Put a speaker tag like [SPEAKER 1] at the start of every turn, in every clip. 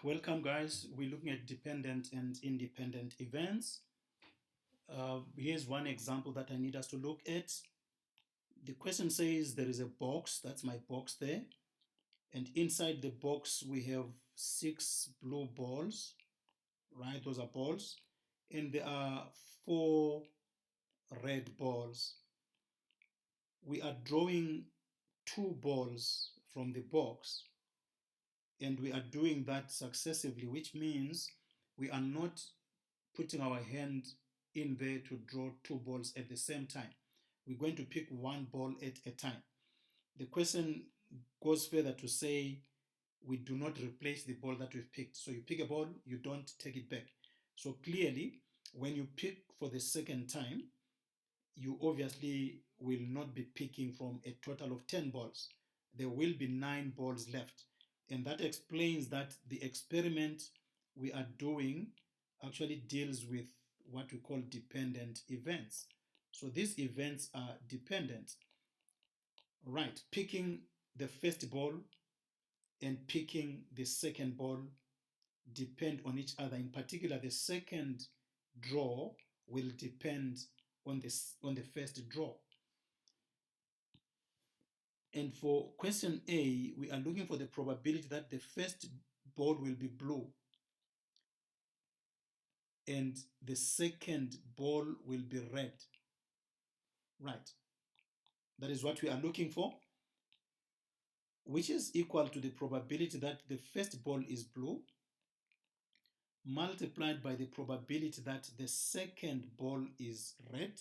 [SPEAKER 1] Welcome guys, we're looking at dependent and independent events. Here's one example that I need us to look at. The question says there is a box, that's my box there, and inside the box we have 6 blue balls, right? Those are balls, and there are 4 red balls. We are drawing 2 balls from the box, and we are doing that successively, which means we are not putting our hand in there to draw 2 balls at the same time. We're going to pick 1 ball at a time. The question goes further to say we do not replace the ball that we've picked. So you pick a ball, you don't take it back. So clearly, when you pick for the second time, you obviously will not be picking from a total of 10 balls. There will be 9 balls left. And that explains that the experiment we are doing actually deals with what we call dependent events. So these events are dependent. Right, picking the first ball and picking the second ball depend on each other. In particular, the second draw will depend on the first draw. And for question A, we are looking for the probability that the first ball will be blue and the second ball will be red. Right. That is what we are looking for, which is equal to the probability that the first ball is blue multiplied by the probability that the second ball is red,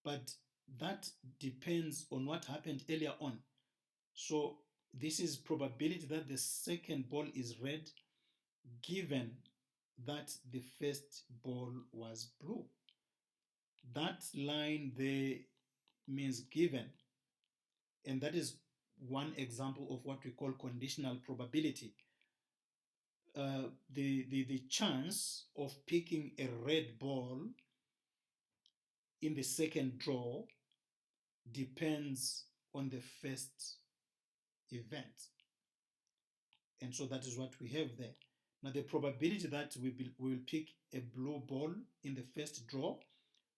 [SPEAKER 1] but that depends on what happened earlier on. So this is probability that the second ball is red given that the first ball was blue. That line there means given, and that is one example of what we call conditional probability. The chance of picking a red ball in the second draw depends on the first event. And so that is what we have there. Now the probability that we will pick a blue ball in the first draw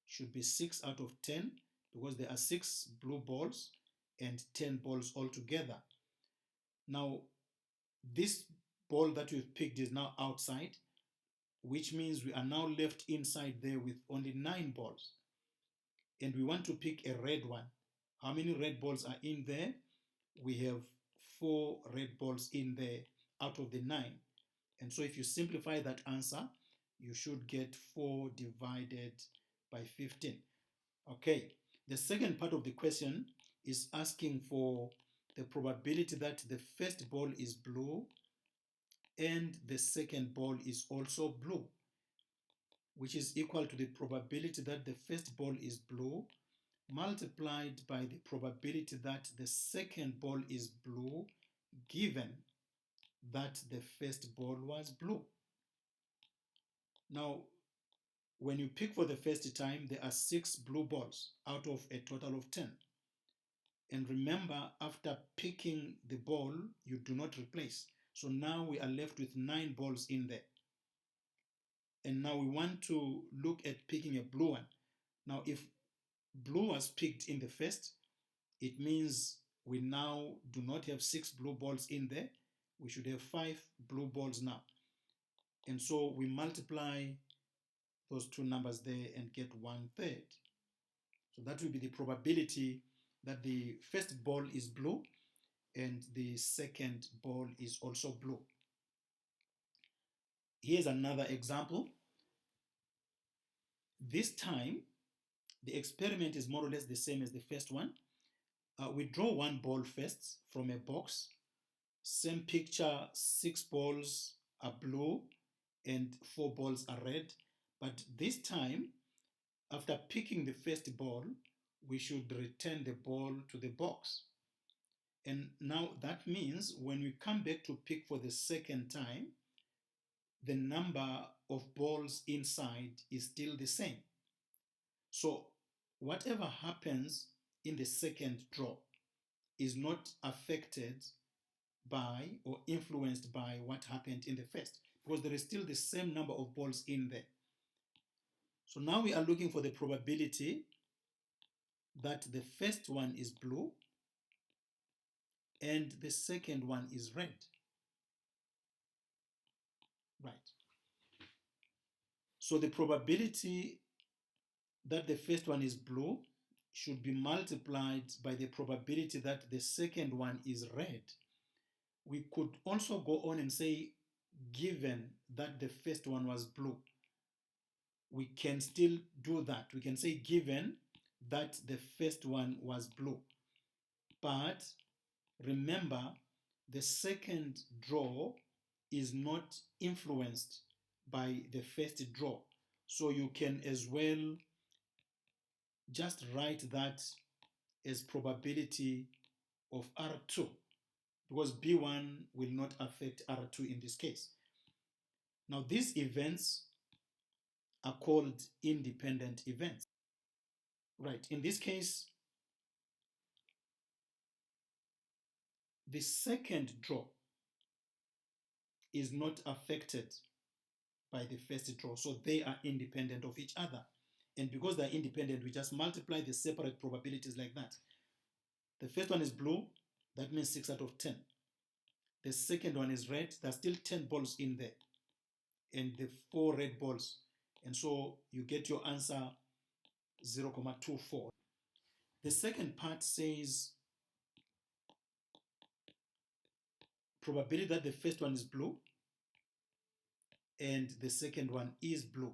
[SPEAKER 1] should be 6 out of 10 because there are 6 blue balls and 10 balls altogether. Now this ball that we've picked is now outside, which means we are now left inside there with only 9 balls. And we want to pick a red one. How many red balls are in there? We have 4 red balls in there out of the 9. And so if you simplify that answer, you should get 4 divided by 15. Okay, the second part of the question is asking for the probability that the first ball is blue and the second ball is also blue, which is equal to the probability that the first ball is blue multiplied by the probability that the second ball is blue given that the first ball was blue. Now, when you pick for the first time, there are 6 blue balls out of a total of 10. And remember, after picking the ball, you do not replace. So now we are left with 9 balls in there. And now we want to look at picking a blue one. Now, if blue was picked in the first, it means we now do not have 6 blue balls in there. We should have 5 blue balls now. And so we multiply those 2 numbers there and get 1/3. So that will be the probability that the first ball is blue and the second ball is also blue. Here's another example. This time, the experiment is more or less the same as the first one. We draw 1 ball first from a box. Same picture, 6 balls are blue and 4 balls are red. But this time, after picking the first ball, we should return the ball to the box. And now that means when we come back to pick for the second time, the number of balls inside is still the same. So whatever happens in the second draw is not affected by or influenced by what happened in the first, because there is still the same number of balls in there. So now we are looking for the probability that the first one is blue and the second one is red. Right. So the probability that the first one is blue should be multiplied by the probability that the second one is red. We could also go on and say, given that the first one was blue, we can still do that. We can say, given that the first one was blue. But remember, the second draw is not influenced by the first draw. So you can as well just write that as probability of R2, because B1 will not affect R2 in this case. Now, these events are called independent events. Right, in this case, the second draw is not affected by the first draw, so they are independent of each other. And because they're independent, we just multiply the separate probabilities like that. The first one is blue, that means 6 out of 10. The second one is red, there's still 10 balls in there, and the 4 red balls. And so you get your answer 0.24. The second part says probability that the first one is blue and the second one is blue.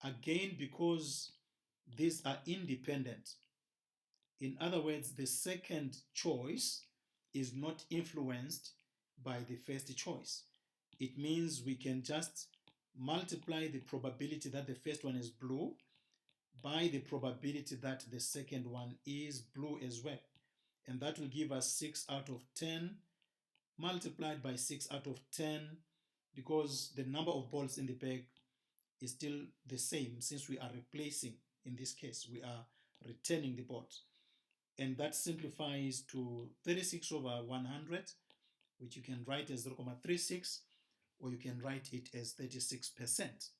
[SPEAKER 1] Again, because these are independent. In other words, the second choice is not influenced by the first choice. It means we can just multiply the probability that the first one is blue by the probability that the second one is blue as well. And that will give us 6 out of 10 multiplied by 6 out of 10, because the number of balls in the bag is still the same, since we are replacing, in this case, we are returning the balls. And that simplifies to 36 over 100, which you can write as 0.36, or you can write it as 36%.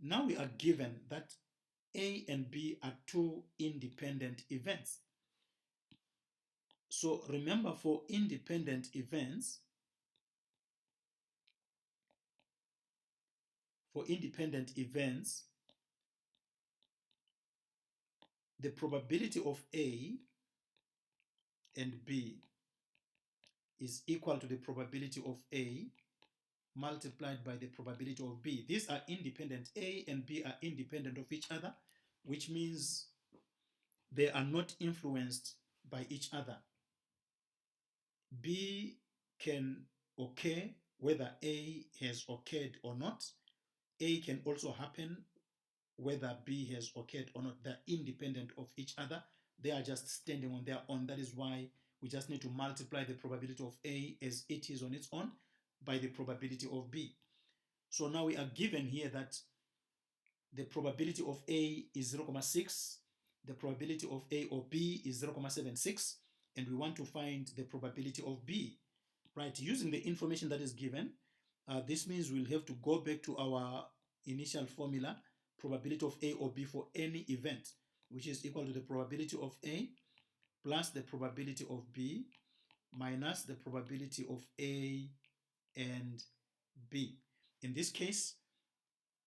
[SPEAKER 1] Now we are given that A and B are two independent events. So remember, for independent events, the probability of A and B is equal to the probability of A multiplied by the probability of B. These are independent. A and B are independent of each other, which means they are not influenced by each other. B can occur whether A has occurred or not. A can also happen whether B has occurred or not. They're independent of each other. They are just standing on their own. That is why we just need to multiply the probability of A as it is on its own by the probability of B. So now we are given here that the probability of A is 0.6, the probability of A or B is 0.76, and we want to find the probability of B. Right, using the information that is given, this means we'll have to go back to our initial formula, probability of A or B for any event, which is equal to the probability of A plus the probability of B minus the probability of A and B. In this case,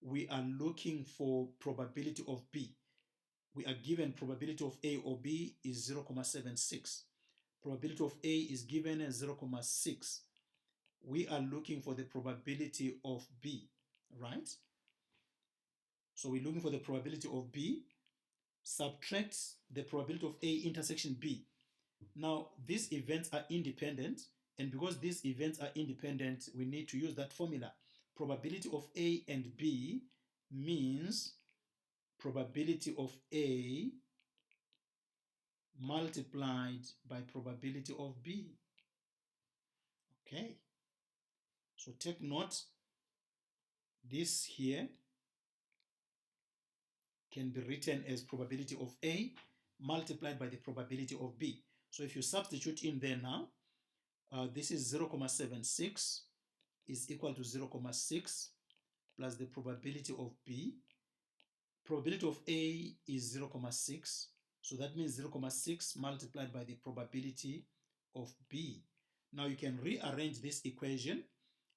[SPEAKER 1] we are looking for probability of B. We are given probability of A or B is 0.76. Probability of A is given as 0.6. We are looking for the probability of B, right? So we're looking for the probability of B, subtract the probability of A intersection B. Now, these events are independent, and because these events are independent, we need to use that formula. Probability of A and B means probability of A multiplied by probability of B. Okay, so take note, this here can be written as probability of A multiplied by the probability of B. So if you substitute in there now, This is 0.76 is equal to 0.6 plus the probability of B. Probability of A is 0.6, so that means 0.6 multiplied by the probability of B. Now you can rearrange this equation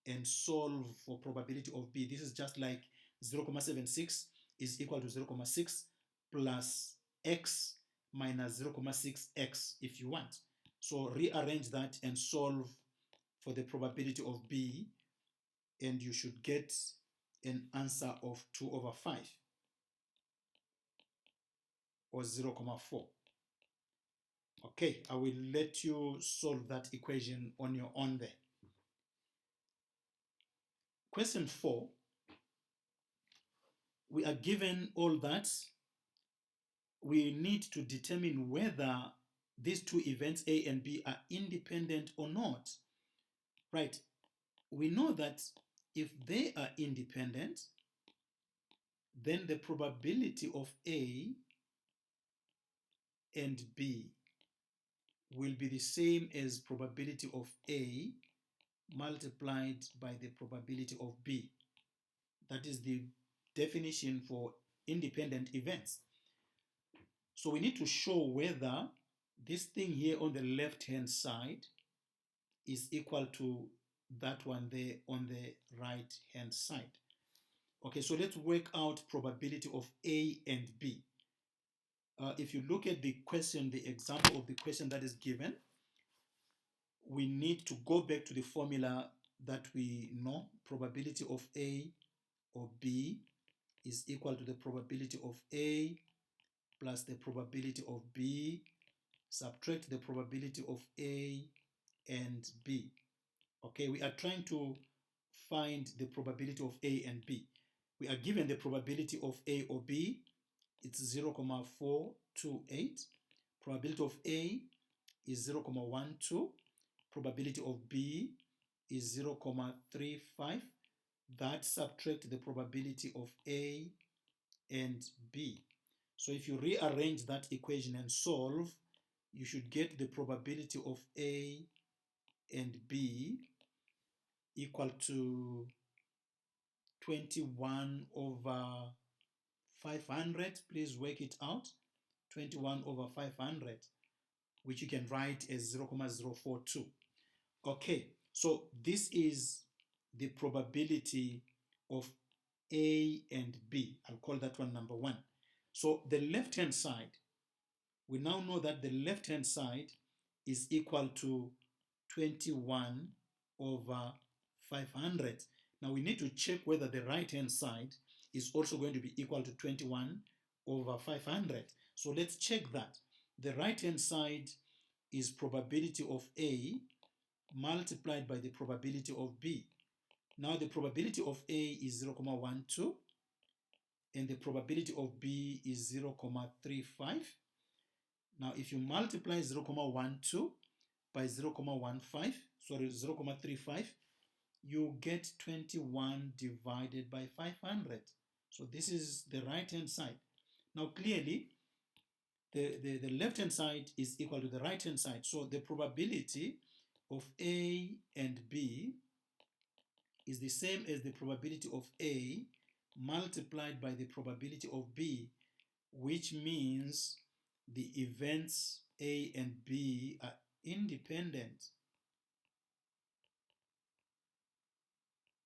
[SPEAKER 1] and solve for probability of B. This is just like 0.76 is equal to 0.6 plus x minus 0.6x if you want. So rearrange that and solve for the probability of B, and you should get an answer of 2/5 or 0.4. Okay, I will let you solve that equation on your own there. Question 4, we are given all that. We need to determine whether these two events A and B are independent or not. Right, we know that if they are independent, then the probability of A and B will be the same as probability of A multiplied by the probability of B. That is the definition for independent events. So we need to show whether this thing here on the left-hand side is equal to that one there on the right-hand side. Okay, so let's work out probability of A and B. If you look at the question, the example of the question that is given, we need to go back to the formula that we know. Probability of A or B is equal to the probability of A plus the probability of B, subtract the probability of A and B. Okay, we are trying to find the probability of A and B. We are given the probability of A or B, it's 0.428. Probability of A is 0.12. Probability of B is 0.35. That subtract the probability of A and B. So if you rearrange that equation and solve, you should get the probability of A and B equal to 21/500. Please work it out. 21/500, which you can write as 0.042. Okay, so this is the probability of A and B. I'll call that one number 1. So the left-hand side, we now know that the left-hand side is equal to 21/500. Now we need to check whether the right-hand side is also going to be equal to 21/500. So let's check that. The right-hand side is probability of A multiplied by the probability of B. Now the probability of A is 0.12 and the probability of B is 0.35. Now if you multiply 0.12 by 0.35, you get 21 divided by 500. So this is the right-hand side. Now clearly, the left-hand side is equal to the right-hand side. So the probability of A and B is the same as the probability of A multiplied by the probability of B, which means the events A and B are independent.